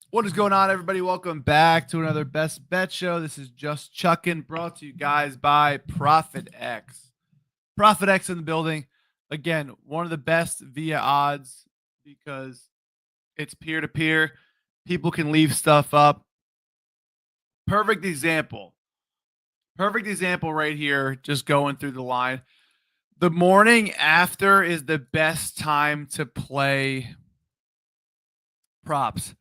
What is going on, everybody? Welcome back to another Best Bet Show. This is just Chuckin, brought to you guys by Profit X. Profit X in the building. Again, one of the best via odds because it's peer to peer. People can leave stuff up. Perfect example. Perfect example right here, just going through the line. The morning after is the best time to play props.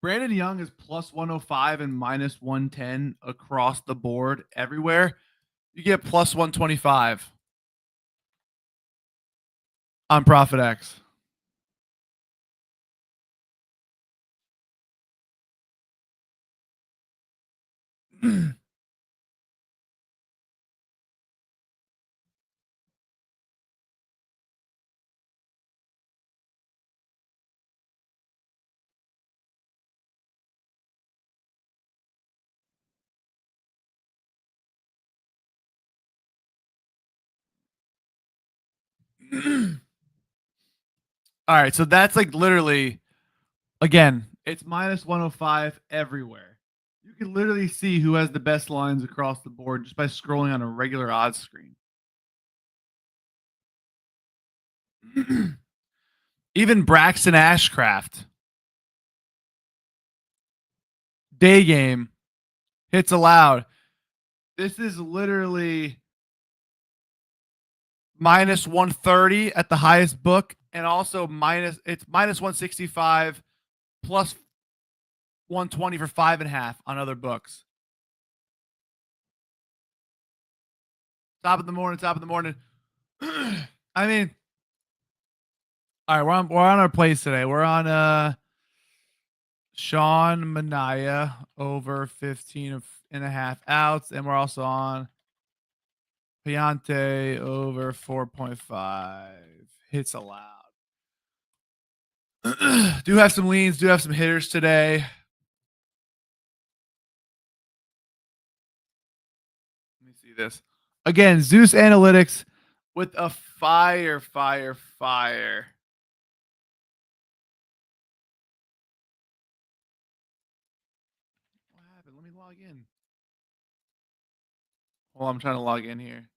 Brandon Young is plus 105 and minus 110 across the board everywhere. You get plus 125 on Profit X. All right, so that's like literally, again, it's minus 105 everywhere. You can literally see who has the best lines across the board just by scrolling on a regular odds screen. Even Braxton Ashcraft, day game, hits allowed. This is literally minus 130 at the highest book, and also it's minus 165 plus 120 for 5.5 on other books. Top of the morning, top of the morning. I mean, all right, we're on our plays today. We're on Sean Mania over 15.5 outs, and we're also on Piante over 4.5 hits allowed. Do have some leans, do have some hitters today. Let me see this. Again, Zeus Analytics with a fire. What happened? Let me log in. Well, I'm trying to log in here.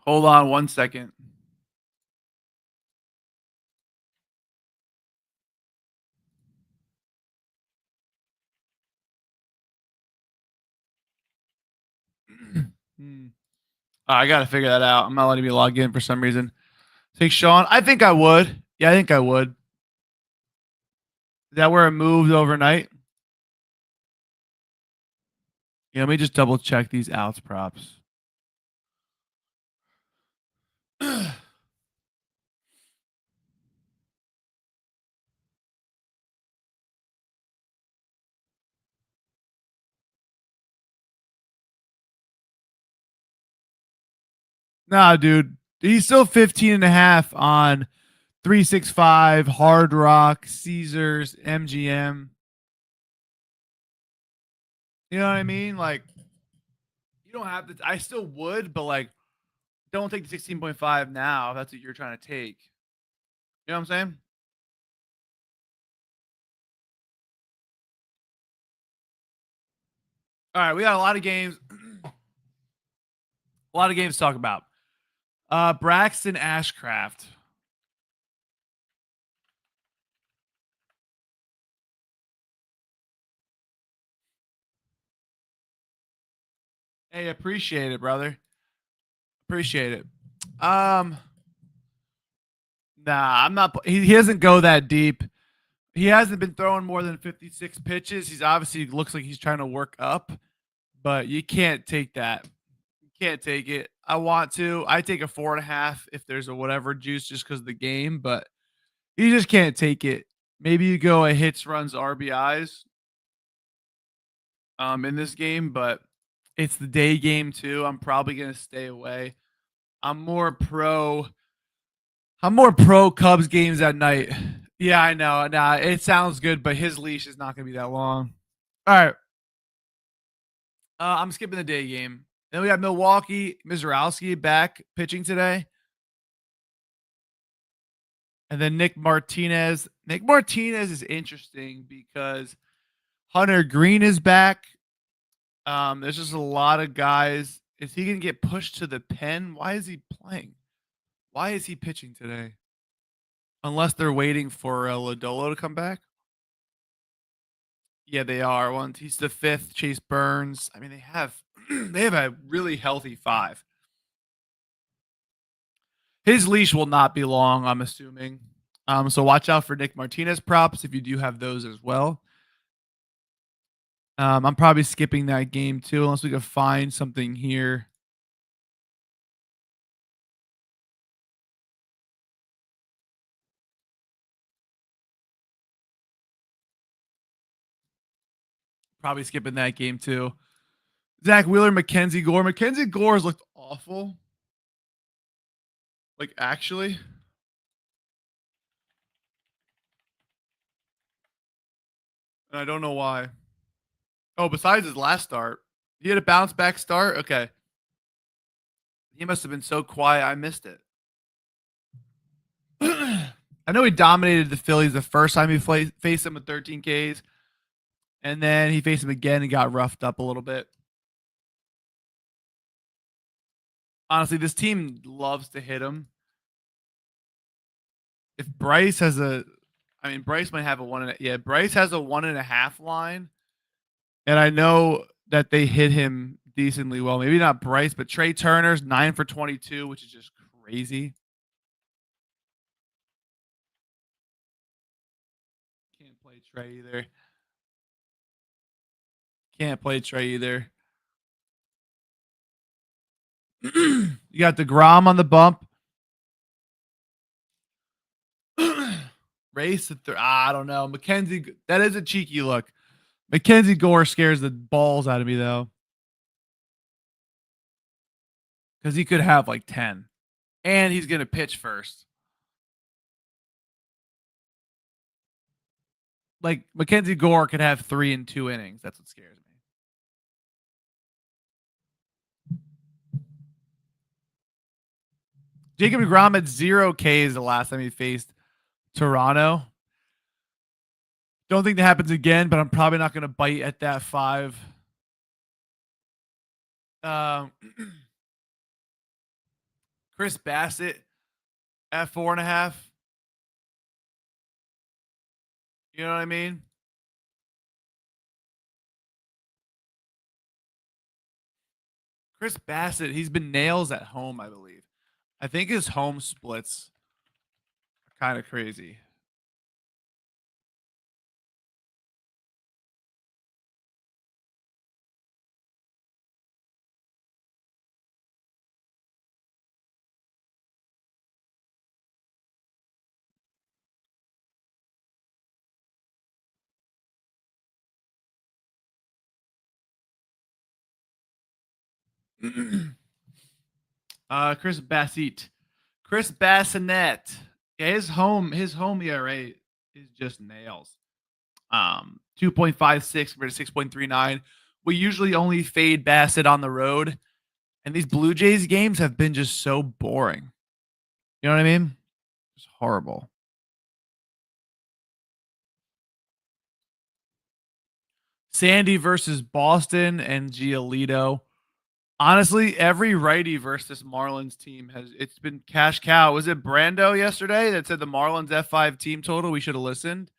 Hold on 1 second. I got to figure that out. I'm not letting me log in for some reason. Take Sean. I think I would. Yeah, I think I would. Is that where it moved overnight? Yeah, let me just double check these outs props. Nah, dude. He's still 15.5 on 365, Hard Rock, Caesars, MGM. You know what I mean? Like, you don't have to. I still would, but like, don't take the 16.5 now if that's what you're trying to take. You know what I'm saying? All right, we got a lot of games. A lot of games to talk about. Braxton Ashcraft. Hey, appreciate it, brother. Appreciate it. Nah, I'm not. He doesn't go that deep. He hasn't been throwing more than 56 pitches. He's obviously looks like he's trying to work up, but you can't take that. You can't take it. I want to. I take a 4.5 if there's a whatever juice just because of the game, but you just can't take it. Maybe you go a hits, runs, RBIs in this game, but it's the day game too. I'm probably gonna stay away. I'm more pro Cubs games at night. Yeah, I know. Nah, it sounds good, but his leash is not going to be that long. All right. I'm skipping the day game. Then we got Milwaukee, Mizrowski back pitching today. And then Nick Martinez. Nick Martinez is interesting because Hunter Green is back. There's just a lot of guys. Is he going to get pushed to the pen? Why is he playing? Why is he pitching today? Unless they're waiting for Lodolo to come back. Yeah, they are. One, he's the fifth. Chase Burns. I mean, they have they have a really healthy five. His leash will not be long, I'm assuming. So watch out for Nick Martinez props if you do have those as well. I'm probably skipping that game too, unless we can find something here. Probably skipping that game too. Zach Wheeler, Mackenzie Gore. Mackenzie Gore has looked awful. Like actually. And I don't know why. Oh, besides his last start, he had a bounce back start. Okay, he must have been so quiet. I missed it. I know he dominated the Phillies the first time he faced them with 13 Ks, and then he faced him again and got roughed up a little bit. Honestly, this team loves to hit him. If Bryce has Bryce might have a one. Yeah, Bryce has a 1.5 line, and I know that they hit him decently well. Maybe not Bryce, but Trey Turner's 9 for 22, which is just crazy. Can't play Trey either. Can't play Trey either. You got DeGrom on the bump. Race I don't know. Mackenzie, that is a cheeky look. Mackenzie Gore scares the balls out of me though. Because he could have like 10. And he's gonna pitch first. Like Mackenzie Gore could have 3 in 2 innings. That's what scares me. Jacob DeGrom had 0 Ks the last time he faced Toronto. Don't think that happens again, but I'm probably not going to bite at that 5. Chris Bassett at 4.5. You know what I mean? Chris Bassett, he's been nails at home, I believe. I think his home splits are kind of crazy. Chris Bassett. Chris Bassinet. Yeah, his home ERA is just nails. 2.56 compared to 6.39. We usually only fade Bassett on the road, and these Blue Jays games have been just so boring. You know what I mean? It's horrible. Sandy versus Boston and Giolito. Honestly, every righty versus this Marlins team it's been cash cow. Was it Brando yesterday that said the Marlins F5 team total? We should have listened.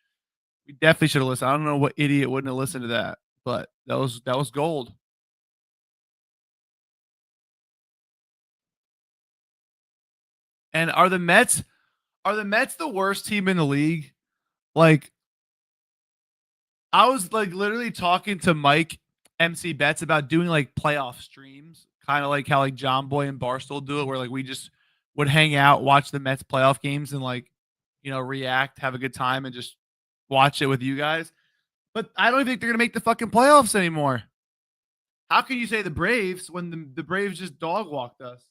We definitely should have listened. I don't know what idiot wouldn't have listened to that, but that was gold. And are the Mets the worst team in the league? Like I was like literally talking to Mike MC Betts about doing like playoff streams, kind of like how like John Boy and Barstool do it, where like we just would hang out, watch the Mets playoff games, and like react, have a good time, and just watch it with you guys. But I don't think they're gonna make the fucking playoffs anymore. How can you say the Braves when the Braves just dog walked us?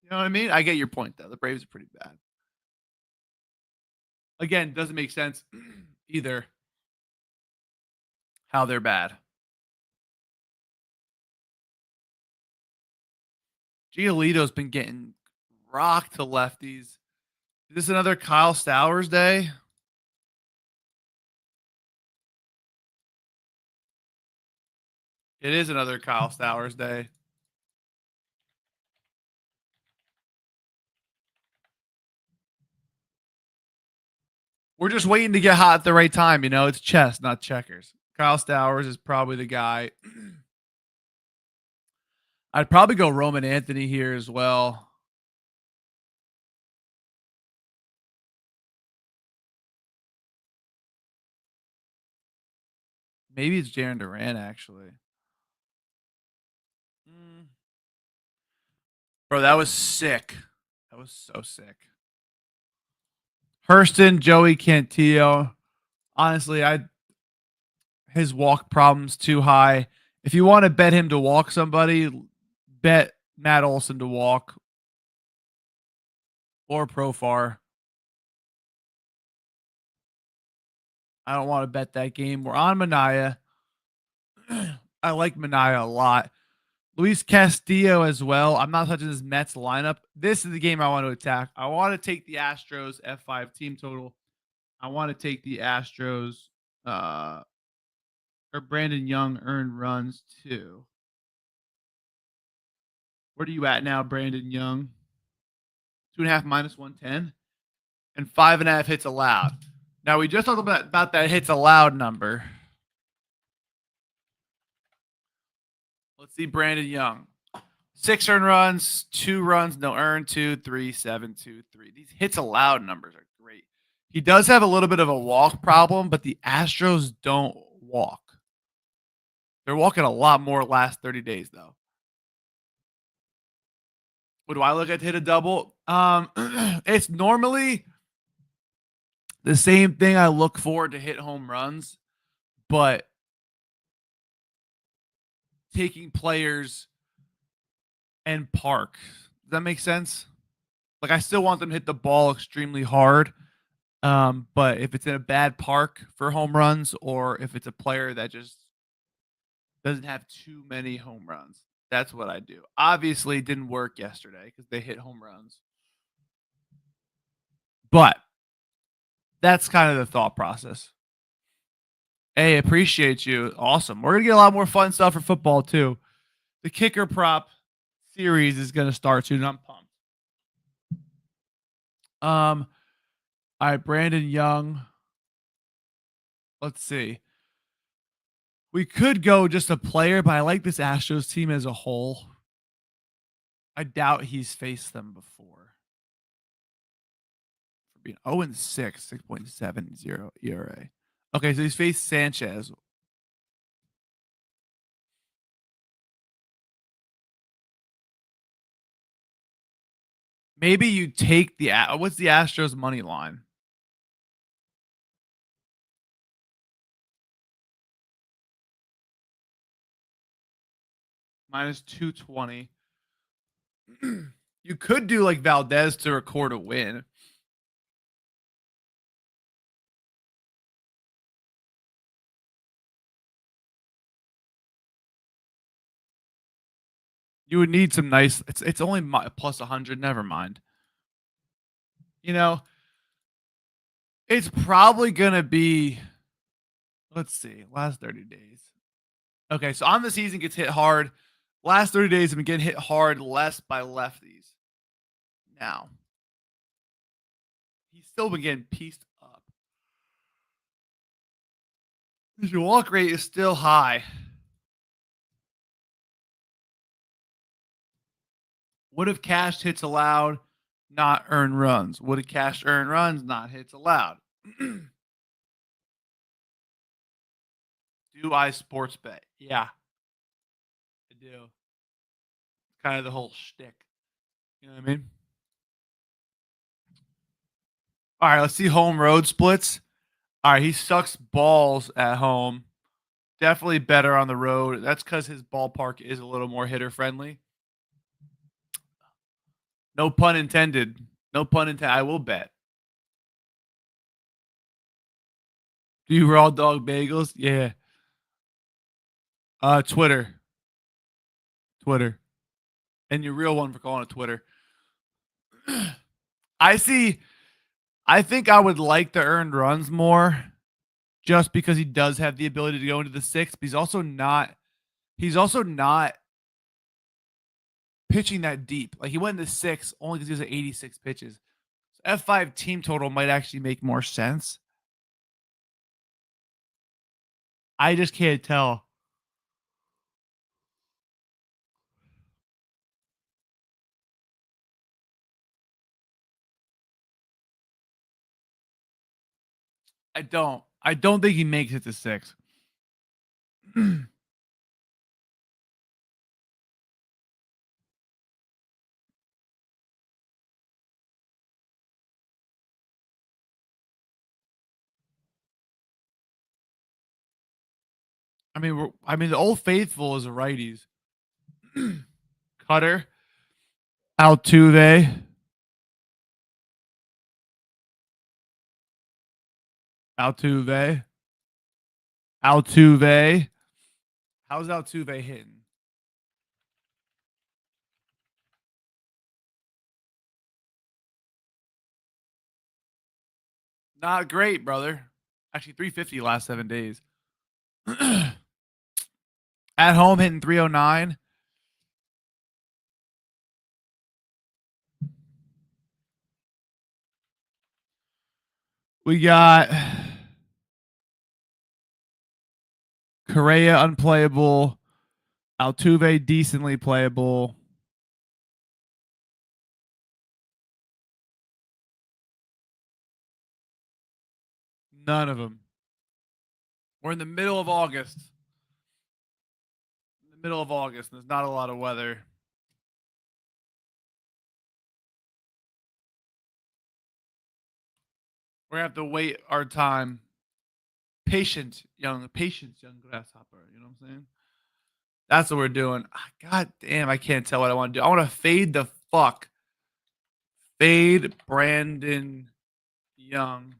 You know what I mean? I get your point though. The Braves are pretty bad. Again, doesn't make sense either how they're bad. Giolito's been getting rocked to lefties. Is this another Kyle Stowers day? It is another Kyle Stowers day. We're just waiting to get hot at the right time. You know, it's chess, not checkers. Kyle Stowers is probably the guy. I'd probably go Roman Anthony here as well. Maybe it's Jaren Durant, actually. Bro, that was sick. That was so sick. Hurston, Joey Cantillo. Honestly, his walk problem's too high. If you want to bet him to walk somebody, bet Matt Olson to walk or Profar. I don't want to bet that game. We're on Mania. I like Mania a lot. Luis Castillo as well. I'm not touching this Mets lineup. This is the game I want to attack. I want to take the Astros F5 team total. I want to take the Astros or Brandon Young earned runs too. Where are you at now, Brandon Young? 2.5 minus 110 and 5.5 hits allowed. Now we just talked about that hits allowed number. Let's see Brandon Young. 6 earned runs, 2 runs, no earned, 2, 3, 7, 2, 3. These hits allowed numbers are great. He does have a little bit of a walk problem, but the Astros don't walk. They're walking a lot more last 30 days, though. What do I look at to hit a double? It's normally the same thing I look for to hit home runs, but taking players and park. Does that make sense? Like I still want them to hit the ball extremely hard. But if it's in a bad park for home runs, or if it's a player that just doesn't have too many home runs, that's what I do. Obviously, it didn't work yesterday because they hit home runs. But that's kind of the thought process. Hey, appreciate you. Awesome. We're going to get a lot more fun stuff for football, too. The kicker prop series is going to start soon. I'm pumped. All right, Brandon Young. Let's see. We could go just a player, but I like this Astros team as a whole. I doubt he's faced them before. For being 0-6, 6.70 ERA. Okay, so he's faced Sanchez. Maybe you take the what's the Astros money line? Minus 220. You could do like Valdez to record a win. You would need some nice. It's only plus 100. Never mind. You know, it's probably gonna be. Let's see. Last 30 days. Okay, so on the season gets hit hard. Last 30 days have been getting hit hard less by lefties. Now, he's still been getting pieced up. His walk rate is still high. Would have cashed hits allowed, not earned runs. Would have cashed earned runs, not hits allowed. Do I sports bet? Yeah, I do. Kind of the whole shtick. You know what I mean? All right, let's see home road splits. All right, he sucks balls at home. Definitely better on the road. That's because his ballpark is a little more hitter friendly. No pun intended. No pun intended. I will bet. Do you raw dog bagels? Yeah. Twitter. Twitter. And your real one for calling it Twitter. I see. I think I would like the earned runs more just because he does have the ability to go into the sixth, but he's also not pitching that deep. Like he went into six only because he was at 86 pitches. So F5 team total might actually make more sense. I just can't tell. I don't think he makes it to six. The old faithful is a righties. Cutter, Altuve, Altuve, Altuve. How's Altuve hitting? Not great, brother. Actually, 350 last 7 days. At home, hitting 309. We got Correa unplayable. Altuve decently playable. None of them. We're in the middle of August. In the middle of August, and there's not a lot of weather. We're gonna have to wait our time. Patience, young grasshopper. You know what I'm saying? That's what we're doing. God damn, I can't tell what I want to do. I want to fade the fuck. Fade Brandon Young.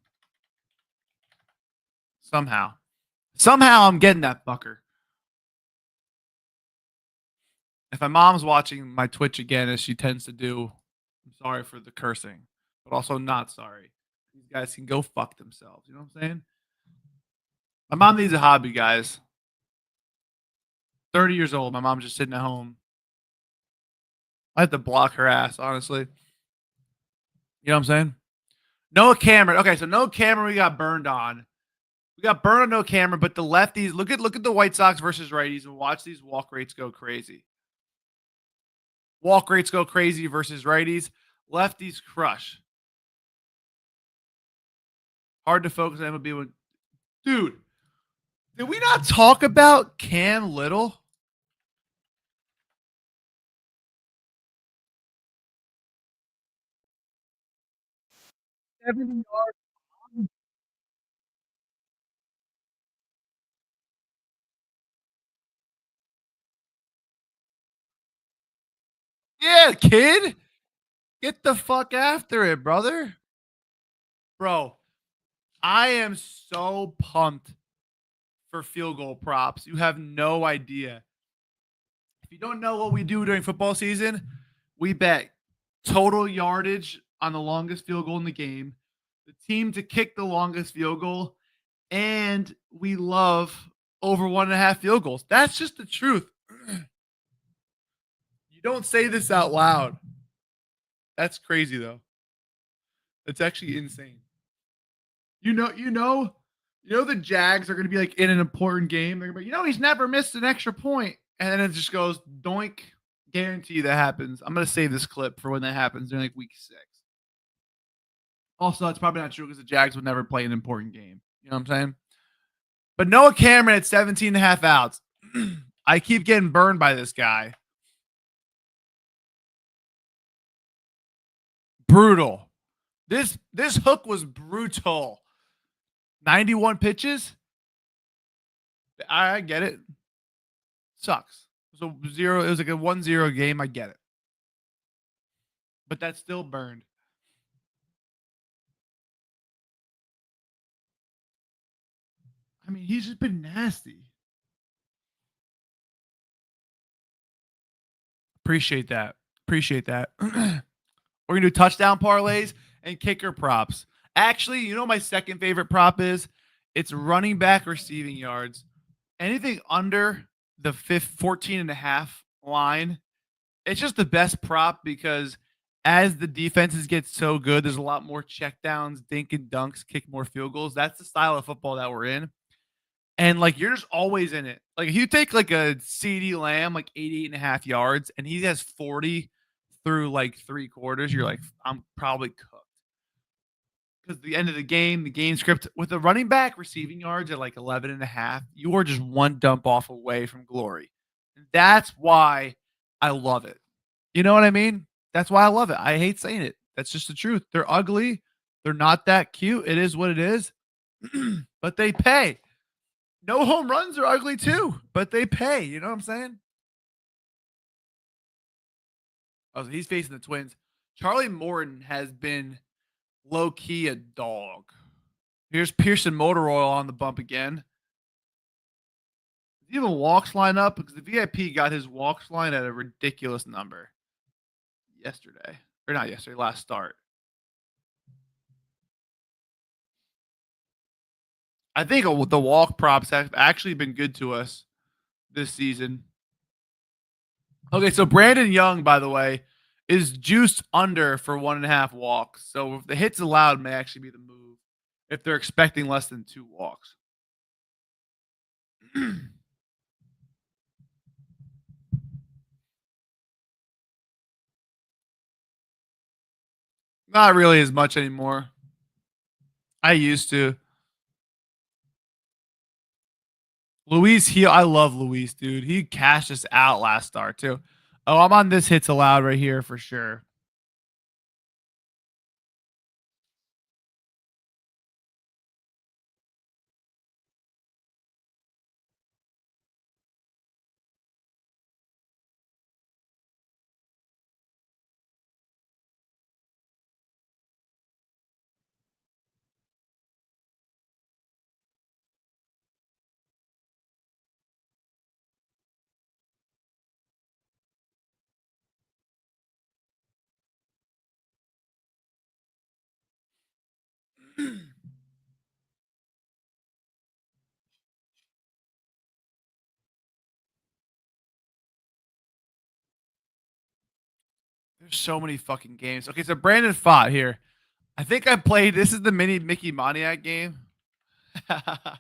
Somehow. Somehow I'm getting that fucker. If my mom's watching my Twitch again, as she tends to do, I'm sorry for the cursing, but also not sorry. These guys can go fuck themselves. You know what I'm saying? My mom needs a hobby, guys. 30 years old. My mom's just sitting at home. I have to block her ass, honestly. You know what I'm saying? Noah Cameron. Okay, so Noah Cameron we got burned on. We got burned on Noah Cameron, but the lefties, look at the White Sox versus righties and watch these walk rates go crazy. Walk rates go crazy versus righties. Lefties crush. Hard to focus on MLB when. Dude, did we not talk about Cam Little? 70 yards. Yeah, kid. Get the fuck after it, brother. Bro, I am so pumped for field goal props. You have no idea. If you don't know what we do during football season, we bet total yardage on the longest field goal in the game, the team to kick the longest field goal, and we love over 1.5 field goals. That's just the truth. You don't say this out loud. That's crazy though. It's actually insane. The Jags are going to be like in an important game. They're going to be, he's never missed an extra point, and then it just goes doink. Guarantee that happens. I'm going to save this clip for when that happens during like week 6. Also, that's probably not true because the Jags would never play an important game. You know what I'm saying? But Noah Cameron at 17 and a half outs. I keep getting burned by this guy. Brutal. This hook was brutal. 91 pitches. I get it. Sucks. So zero. It was like a 1-0 game. I get it. But that's still burned. I mean, he's just been nasty. Appreciate that. Appreciate that. We're gonna do touchdown parlays and kicker props. Actually, you know what my second favorite prop is? It's running back receiving yards. Anything under the 14 and a half line, it's just the best prop because as the defenses get so good, there's a lot more checkdowns, dink and dunks, kick more field goals. That's the style of football that we're in. And like you're just always in it. Like if you take like a CD Lamb, like 88.5 yards, and he has 40 through like three quarters, you're like, I'm probably cooked. Because the end of the game script with a running back receiving yards at like 11.5, you are just one dump off away from glory. That's why I love it. You know what I mean? That's why I love it. I hate saying it. That's just the truth. They're ugly. They're not that cute. It is what it is. But they pay. No home runs are ugly too, but they pay. You know what I'm saying? Oh, so he's facing the Twins. Charlie Morton has been low key a dog. Here's Pearson Motor Oil on the bump again. Does he have a walks line up? Because the VIP got his walks line at a ridiculous number yesterday. Or not yesterday, last start. I think the walk props have actually been good to us this season. Okay, so Brandon Young, by the way, is juiced under for 1.5 walks. So if the hits allowed may actually be the move if they're expecting less than 2 walks. Not really as much anymore. I used to. Luis, I love Luis, dude. He cashed us out last start too. Oh, I'm on this hits allowed right here for sure. There's so many fucking games. Okay, so Brandon fought here. I think I played. This is the mini Mickey Moniac game. That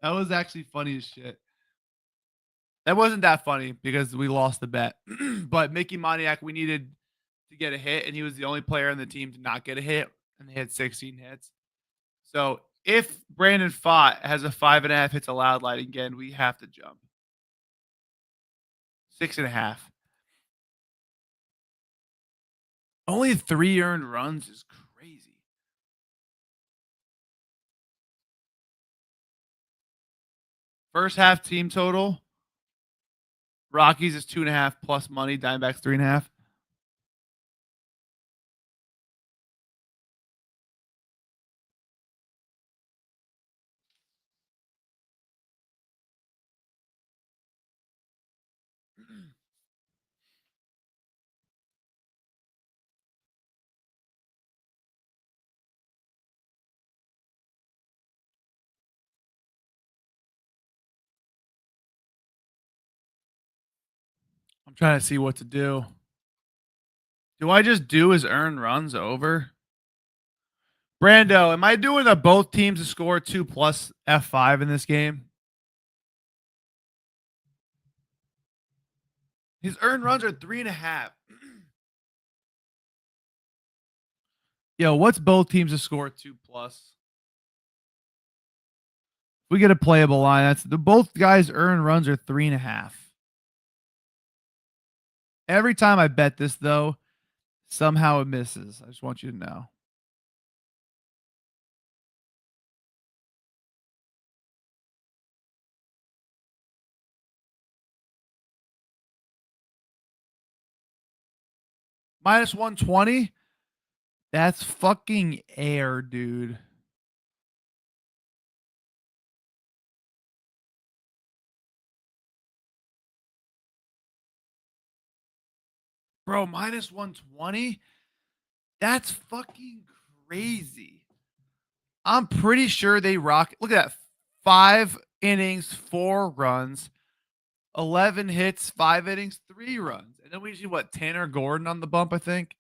was actually funny as shit. That wasn't that funny because we lost the bet. But Mickey Moniac, we needed to get a hit, and he was the only player on the team to not get a hit, and they had 16 hits. So if Brandon Fott has a 5.5 hits allowed line again, we have to jump 6.5. Only 3 earned runs is crazy. First half team total. Rockies is 2.5 plus money. Diamondbacks 3.5. I'm trying to see what to do. Do I just do his earned runs over? Brando, am I doing a both teams to score 2 plus F5 in this game? His earned runs are 3.5. Yo, what's both teams to score 2 plus? If we get a playable line, that's the both guys' earned runs are 3.5. Every time I bet this though, somehow it misses. I just want you to know. Minus 120? That's fucking air, dude. Bro, minus 120? That's fucking crazy. I'm pretty sure they rock. Look at that. 5 innings, 4 runs, 11 hits, 5 innings, 3 runs. And then we see what? Tanner Gordon on the bump, I think.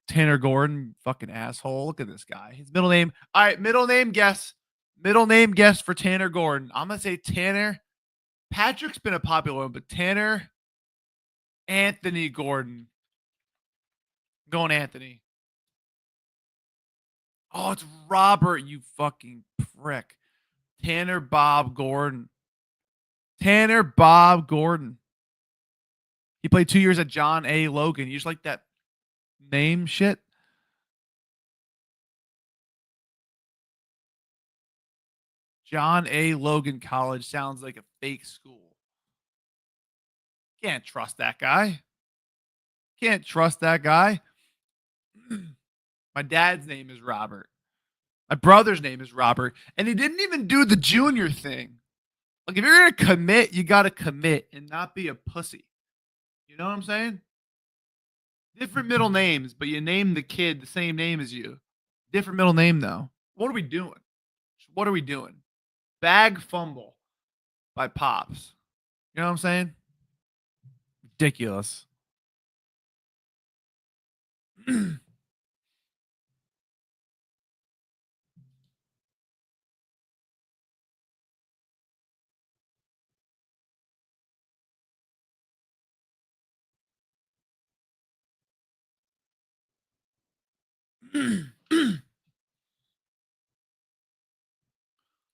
Tanner Gordon, fucking asshole. Look at this guy. His middle name. All right, middle name guess. Middle name guess for Tanner Gordon. I'm going to say Tanner. Patrick's been a popular one, but Tanner Anthony Gordon. Going Anthony. Oh, it's Robert, you fucking prick. Tanner Bob Gordon. Tanner Bob Gordon. He played 2 years at John A. Logan. You just like that name shit? John A. Logan College sounds like a fake school. Can't trust that guy. Can't trust that guy. My dad's name is Robert. My brother's name is Robert. And he didn't even do the junior thing. Like, if you're going to commit, you got to commit and not be a pussy. You know what I'm saying? Different middle names, but you name the kid the same name as you. Different middle name, though. What are we doing? What are we doing? Bag fumble by Pops. You know what I'm saying? Ridiculous.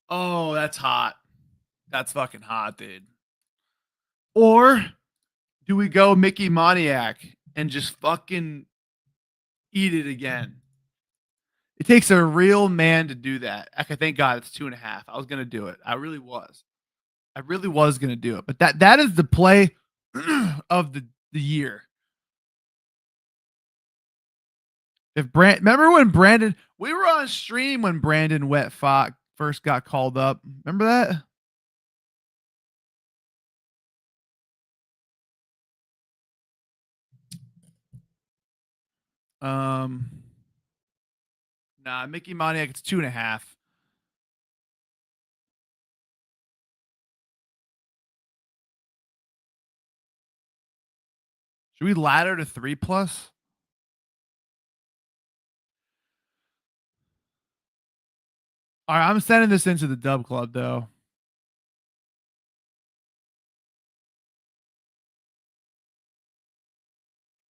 Oh, that's hot. That's fucking hot, dude. Or do we go Mickey Moniak and just fucking eat it again? It takes a real man to do that. Thank God it's 2.5. I was gonna do it. I really was. I really was gonna do it. But that is the play of the year. If remember when Brandon, we were on stream when Brandon Wet Fox first got called up. Remember that? Nah, Mickey Moniak, it's 2.5. Should we ladder to 3+? All right, I'm sending this into the Dub Club though.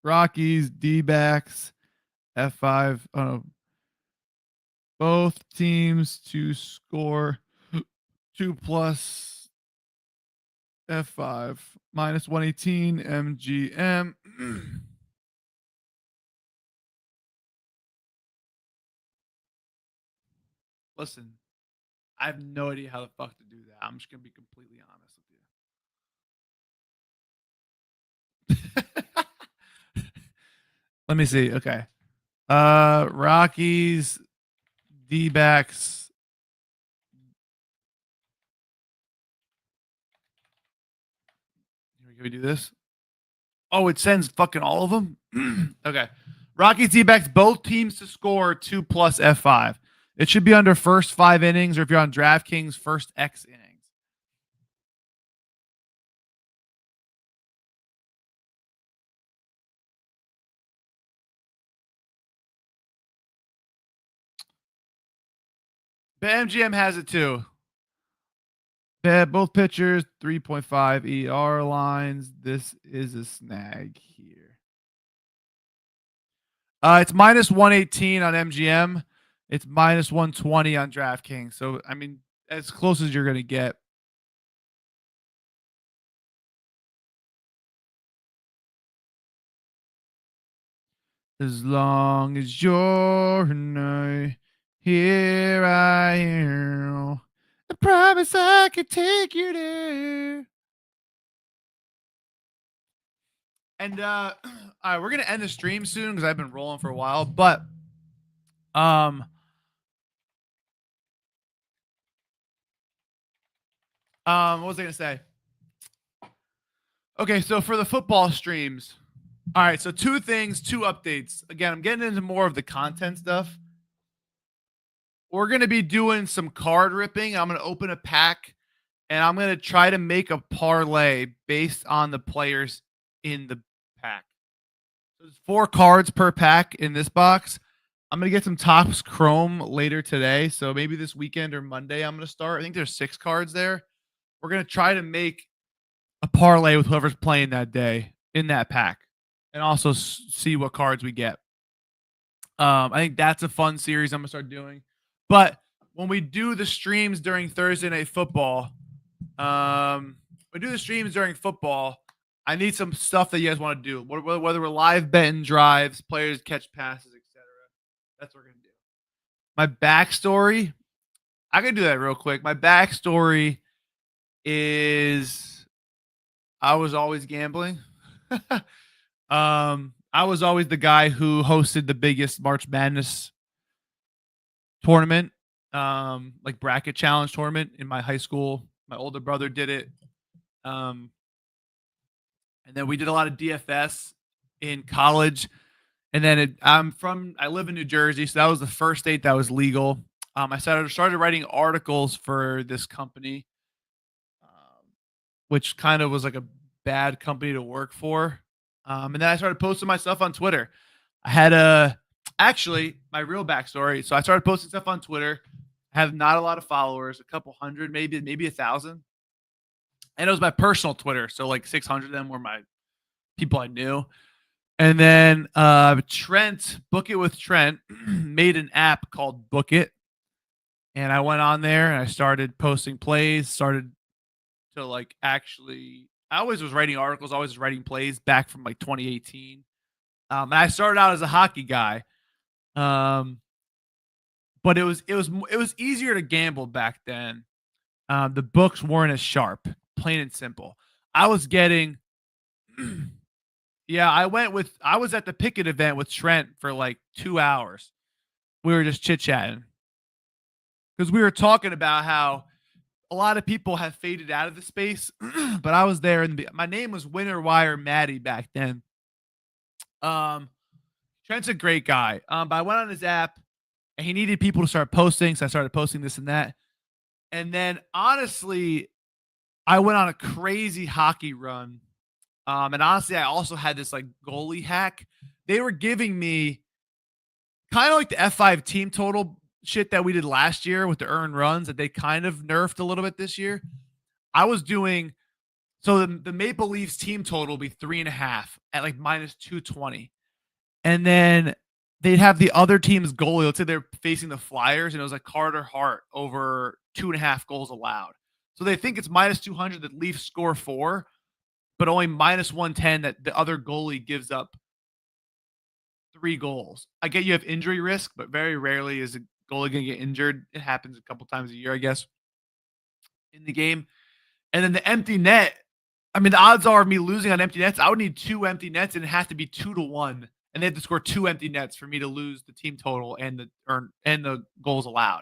Rockies, D-backs, F5. Both teams to score 2+ F5 minus 118 MGM. Listen, I have no idea how the fuck to do that. I'm just gonna be completely honest with you. Let me see. Okay. Rockies, D-backs. Can we do this? Oh, it sends fucking all of them? Okay. Rockies, D-backs, both teams to score 2+ F5. It should be under first 5 innings, or if you're on DraftKings, first X innings. But MGM has it too. Both pitchers, 3.5 ER lines. This is a snag here. It's minus 118 on MGM. It's minus 120 on DraftKings. So, I mean, as close as you're going to get. As long as you're night, here I am. I promise I could take you there. And all right, we're gonna end the stream soon because I've been rolling for a while. But what was I gonna say? Okay, so for the football streams, All right, so two things, two updates. Again, I'm getting into more of the content stuff. We're going to be doing some card ripping. I'm going to open a pack and I'm going to try to make a parlay based on the players in the pack. So there's 4 cards per pack in this box. I'm going to get some Topps Chrome later today. So maybe this weekend or Monday, I'm going to start. I think there's 6 cards there. We're going to try to make a parlay with whoever's playing that day in that pack and also see what cards we get. I think that's a fun series I'm going to start doing. But when we do the streams during Thursday Night Football, I need some stuff that you guys want to do. Whether we're live betting drives, players catch passes, etc. That's what we're gonna do. My backstory, I can do that real quick. My backstory is I was always gambling. I was always the guy who hosted the biggest March Madness tournament, like bracket challenge tournament in my high school. My older brother did it. And then we did a lot of DFS in college. And then I live in New Jersey, so that was the first state that was legal. I started writing articles for this company, which kind of was like a bad company to work for. And then I started posting my stuff on Twitter. I had actually my real backstory. So I started posting stuff on Twitter. I have not a lot of followers, a couple hundred, maybe 1,000. And it was my personal Twitter. So like 600 of them were my people I knew. And then Trent, Book It with Trent, made an app called Book It. And I went on there and I started posting plays, started to like actually, I always was writing articles, always was writing plays back from like 2018. And I started out as a hockey guy. But it was easier to gamble back then. The books weren't as sharp, plain and simple. I was getting yeah, I was at the Pickett event with Trent for like 2 hours. We were just chit-chatting. Because we were talking about how a lot of people have faded out of the space, but I was there my name was Winter Wire Maddie back then. Trent's a great guy. But I went on his app and he needed people to start posting, so I started posting this and that. And then honestly, I went on a crazy hockey run. And honestly, I also had this like goalie hack. They were giving me kind of like the F5 team total shit that we did last year with the earned runs that they kind of nerfed a little bit this year. I was doing so the Maple Leafs team total will be 3.5 at like minus 220. And then they'd have the other team's goalie. Let's say they're facing the Flyers, and it was like Carter Hart over 2.5 goals allowed. So they think it's minus 200 that Leafs score 4, but only minus 110 that the other goalie gives up 3 goals. I get you have injury risk, but very rarely is a goalie going to get injured. It happens a couple times a year, I guess, in the game. And then the empty net, I mean, the odds are of me losing on empty nets, I would need 2 empty nets, and it has to be 2-1. And they have to score 2 empty nets for me to lose the team total and the goals allowed.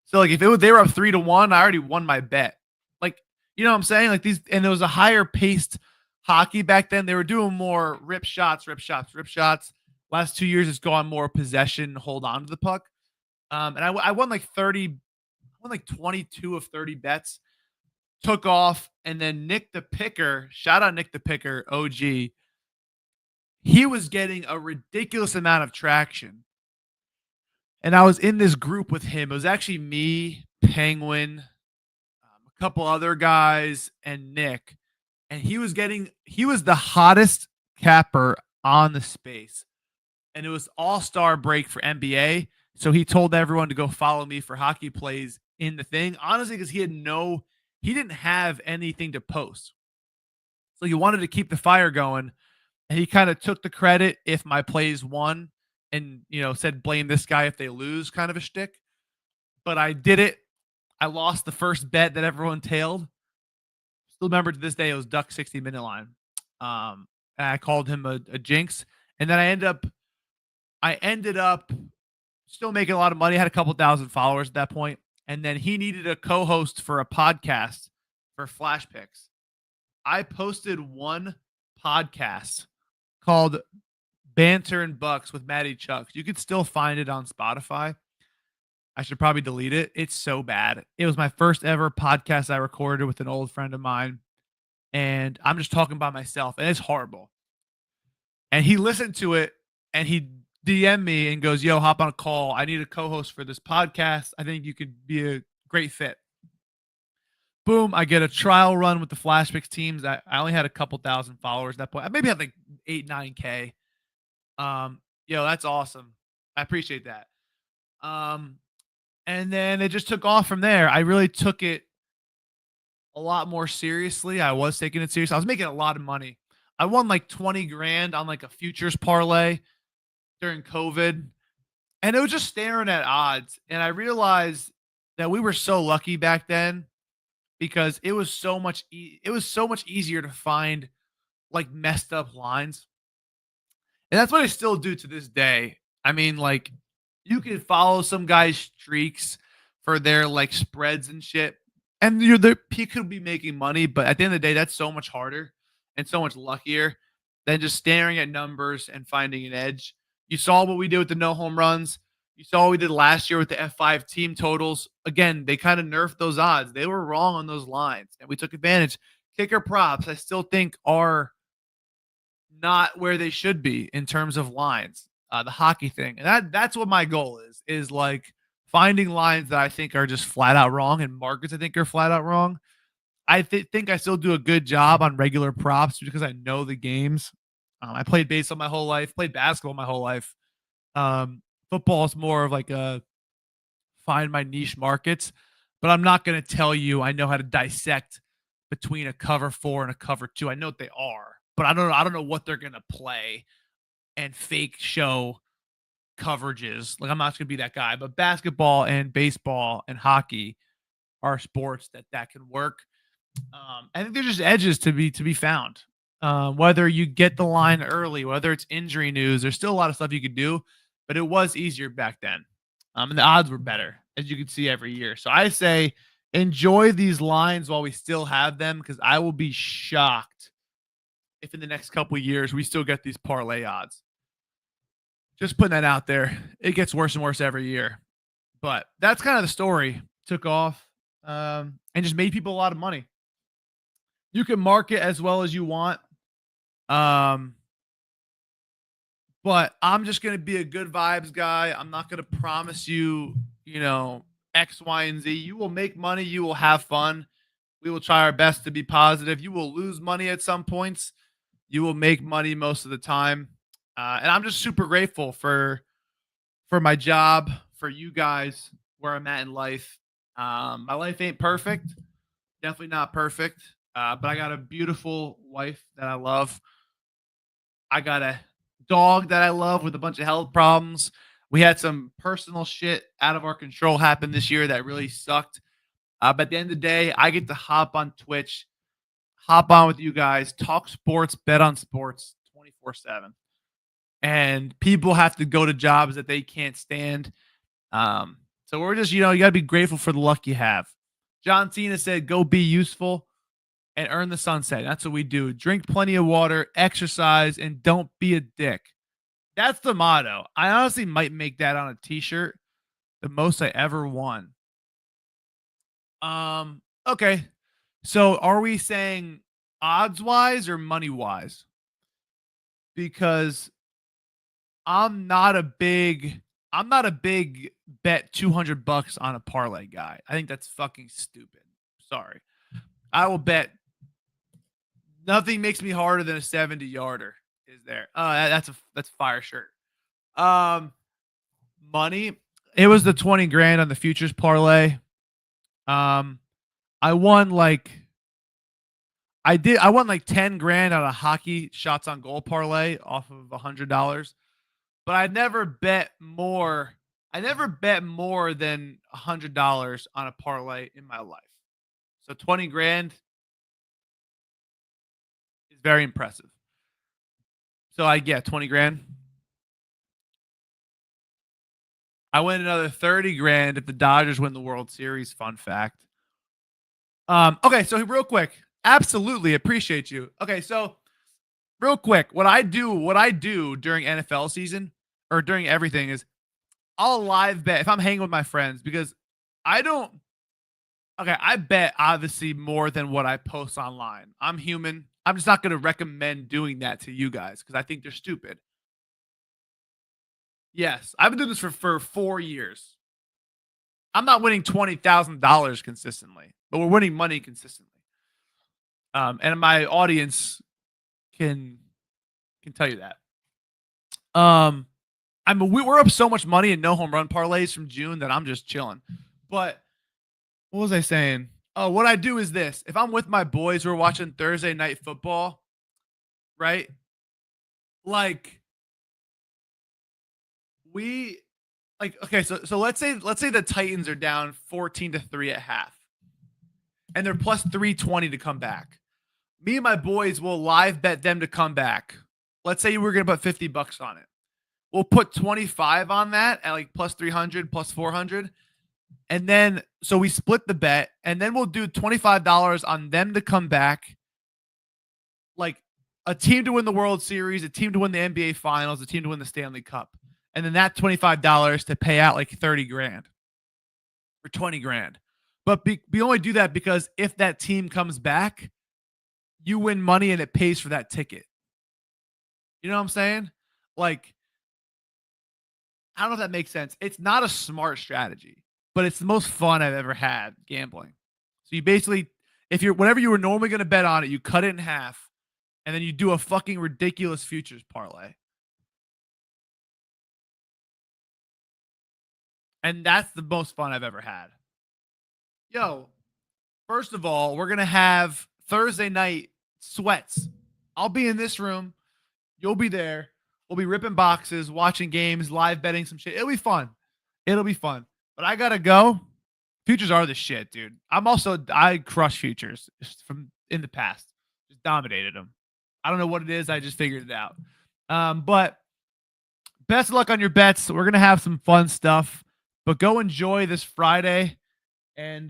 So like if they were up 3-1, I already won my bet. Like, you know what I'm saying? Like these, and there was a higher paced hockey back then. They were doing more rip shots. Last 2 years, it's gone more possession, hold on to the puck. And I won like 22 of 30 bets, took off, and then Nick the Picker, shout out Nick the Picker, OG. He was getting a ridiculous amount of traction. And I was in this group with him. It was actually me, Penguin, a couple other guys, and Nick. And he was the hottest capper on the space. And it was all-star break for NBA. So he told everyone to go follow me for hockey plays in the thing. Honestly, because he didn't have anything to post. So he wanted to keep the fire going. And he kind of took the credit if my plays won and, said blame this guy if they lose kind of a shtick. But I did it. I lost the first bet that everyone tailed. Still remember to this day, it was Duck 60-minute line. And I called him a jinx. And then I ended up still making a lot of money. I had a couple thousand followers at that point. And then he needed a co-host for a podcast for Flash Picks. I posted one podcast called Banter and Bucks with Maddie Chucks. You could still find it on Spotify. I should probably delete it. It's so bad. It was my first ever podcast I recorded with an old friend of mine, and I'm just talking by myself, and it's horrible. And he listened to it, and he DM'd me and goes, "Yo, hop on a call. I need a co-host for this podcast. I think you could be a great fit." Boom, I get a trial run with the Flashpicks teams. I only had a couple thousand followers at that point. I maybe had like 8, 9K. That's awesome. I appreciate that. And then it just took off from there. I really took it a lot more seriously. I was taking it serious. I was making a lot of money. I won like 20 grand on like a futures parlay during COVID. And it was just staring at odds. And I realized that we were so lucky back then because it was so much easier to find like messed up lines. And that's what I still do to this day. I mean, like, you can follow some guy's streaks for their like spreads and shit, and he could be making money, but at the end of the day, that's so much harder and so much luckier than just staring at numbers and finding an edge. You saw what we did with the no home runs. You saw what we did last year with the F5 team totals. Again, they kind of nerfed those odds. They were wrong on those lines, and we took advantage. Kicker props, I still think, are not where they should be in terms of lines. The hockey thing, and that's what my goal is like finding lines that I think are just flat out wrong and markets I think are flat out wrong. I think I still do a good job on regular props because I know the games. I played baseball my whole life, played basketball my whole life. Football is more of like a find my niche markets, but I'm not going to tell you I know how to dissect between a cover 4 and a cover 2. I know what they are, but I don't know what they're going to play and fake show coverages. Like, I'm not going to be that guy, but basketball and baseball and hockey are sports that can work. I think there's just edges to be found. Whether you get the line early, whether it's injury news, there's still a lot of stuff you could do, but it was easier back then. And the odds were better, as you can see every year. So I say enjoy these lines while we still have them, because I will be shocked if in the next couple of years we still get these parlay odds. Just putting that out there. It gets worse and worse every year. But that's kind of the story. Took off and just made people a lot of money. You can market as well as you want. But I'm just going to be a good vibes guy. I'm not going to promise you, X, Y, and Z. You will make money. You will have fun. We will try our best to be positive. You will lose money at some points. You will make money most of the time. And I'm just super grateful for my job, for you guys, where I'm at in life. My life ain't perfect. Definitely not perfect. But I got a beautiful wife that I love. I got a dog that I love with a bunch of health problems. We had some personal shit out of our control happen this year that really sucked. But at the end of the day, I get to hop on Twitch, hop on with you guys, talk sports, bet on sports 24/7. And people have to go to jobs that they can't stand. So we're just, you got to be grateful for the luck you have. John Cena said, go be useful and earn the sunset. That's what we do. Drink plenty of water, exercise, and don't be a dick. That's the motto. I honestly might make that on a t-shirt. The most I ever won. Okay. So are we saying odds wise or money wise? Because I'm not a big bet $200 on a parlay guy. I think that's fucking stupid. Sorry. I will bet nothing makes me harder than a 70-yarder. Is there? That's fire shirt. Money. It was the 20 grand on the futures parlay. I won like 10 grand on a hockey shots on goal parlay off of $100. But I never bet more than $100 on a parlay in my life. So 20 grand is very impressive. So I get 20 grand. I win another 30 grand if the Dodgers win the World Series. Fun fact. Okay, so real quick. Absolutely appreciate you. Okay, so real quick, what I do during NFL season or during everything is I'll live bet if I'm hanging with my friends because I don't. Okay, I bet obviously more than what I post online. I'm human. I'm just not going to recommend doing that to you guys because I think they're stupid. Yes, I've been doing this for 4 years. I'm not winning $20,000 consistently, but we're winning money consistently. And my audience can tell you that. I mean, we're up so much money in no home run parlays from June that I'm just chilling. But what was I saying? Oh, what I do is this: if I'm with my boys, we're watching Thursday night football, right? Like we okay, so let's say the Titans are down 14-3 at half, and they're plus 320 to come back. Me and my boys will live bet them to come back. Let's say we're gonna put $50 on it. We'll put 25 on that at like plus 300, plus 400. And then, so we split the bet, and then we'll do $25 on them to come back. Like a team to win the World Series, a team to win the NBA Finals, a team to win the Stanley Cup. And then that $25 to pay out like 30 grand or 20 grand. But we only do that because if that team comes back, you win money and it pays for that ticket. You know what I'm saying? Like, I don't know if that makes sense. It's not a smart strategy, but it's the most fun I've ever had gambling. So you basically, if you're whatever you were normally going to bet on it, you cut it in half, and then you do a fucking ridiculous futures parlay. And that's the most fun I've ever had. Yo, first of all, we're going to have Thursday night sweats. I'll be in this room. You'll be there. We'll be ripping boxes, watching games, live betting some shit. It'll be fun. It'll be fun. But I gotta go. Futures are the shit, dude. I crush futures from in the past. Just dominated them. I don't know what it is. I just figured it out. But best of luck on your bets. We're gonna have some fun stuff. But go enjoy this Friday, and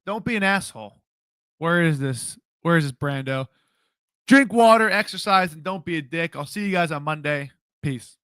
don't be an asshole. Where is this? Where is this, Brando? Drink water, exercise, and don't be a dick. I'll see you guys on Monday. Peace.